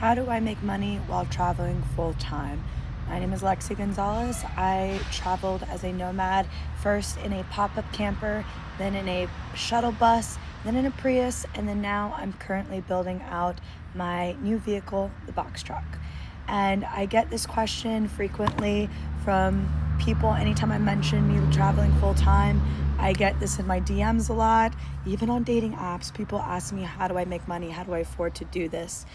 How do I make money while traveling full time? My name is Lexi Gonzalez. I traveled as a nomad, first in a pop-up camper, then in a shuttle bus, then in a Prius, and then now I'm currently building out my new vehicle, the box truck. And I get this question frequently from people anytime I mention me traveling full time. I get this in my DMs a lot, even on dating apps. People ask me, how do I make money? How do I afford to do this?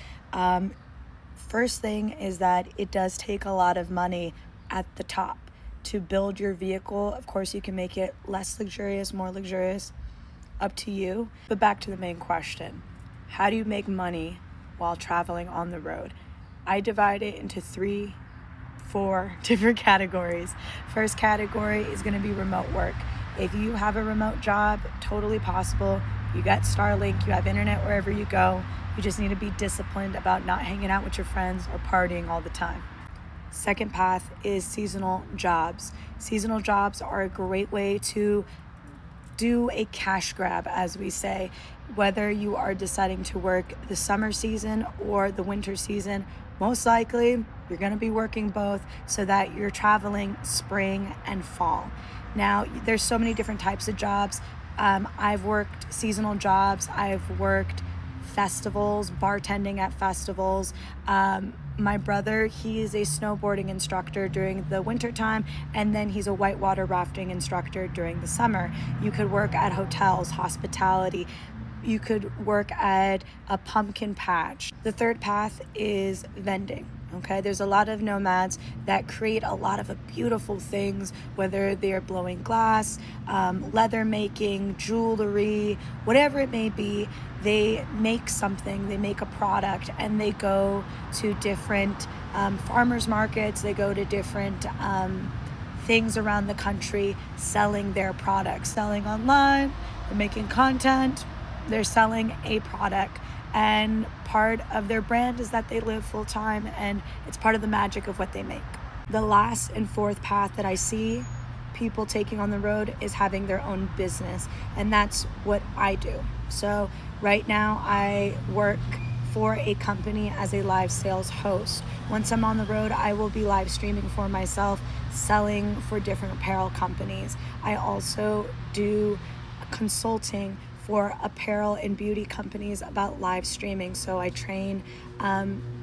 First thing is that it does take a lot of money at the top to build your vehicle. Of course, you can make it less luxurious, more luxurious, up to you. But back to the main question, how do you make money while traveling on the road? I divide it into 4 different categories. First category is going to be remote work. If you have a remote job, totally possible. You got Starlink, you have internet wherever you go. You just need to be disciplined about not hanging out with your friends or partying all the time. Second path is seasonal jobs. Seasonal jobs are a great way to do a cash grab, as we say. Whether you are deciding to work the summer season or the winter season, most likely you're going to be working both so that you're traveling spring and fall. Now, there's so many different types of jobs. I've worked seasonal jobs. I've worked festivals, bartending at festivals. My brother, he is a snowboarding instructor during the winter time, and then he's a whitewater rafting instructor during the summer. You could work at hotels, hospitality. You could work at a pumpkin patch. The third path is vending. Okay, there's a lot of nomads that create a lot of beautiful things, whether they're blowing glass, leather making, jewelry, whatever it may be. They make something, they make a product, and they go to different farmers markets, they go to different things around the country selling their products, selling online, they're making content, they're selling a product. And part of their brand is that they live full time, and it's part of the magic of what they make. The last and fourth path that I see people taking on the road is having their own business, and that's what I do. So right now I work for a company as a live sales host. Once I'm on the road, I will be live streaming for myself, selling for different apparel companies. I also do consulting for apparel and beauty companies about live streaming. So I train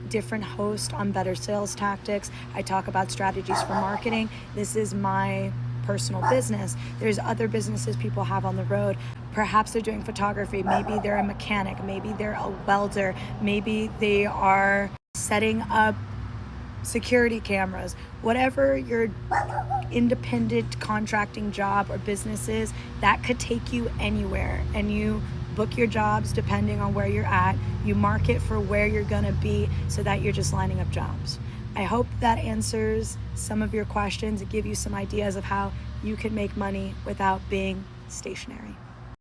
different hosts on better sales tactics. I talk about strategies for marketing. This is my personal business. There's other businesses people have on the road. Perhaps they're doing photography. Maybe they're a mechanic. Maybe they're a welder. Maybe they are setting up security cameras. Whatever your independent contracting job or business is, that could take you anywhere, and you book your jobs depending on where you're at. You market for where you're gonna be so that you're just lining up jobs. I hope that answers some of your questions and give you some ideas of how you can make money without being stationary.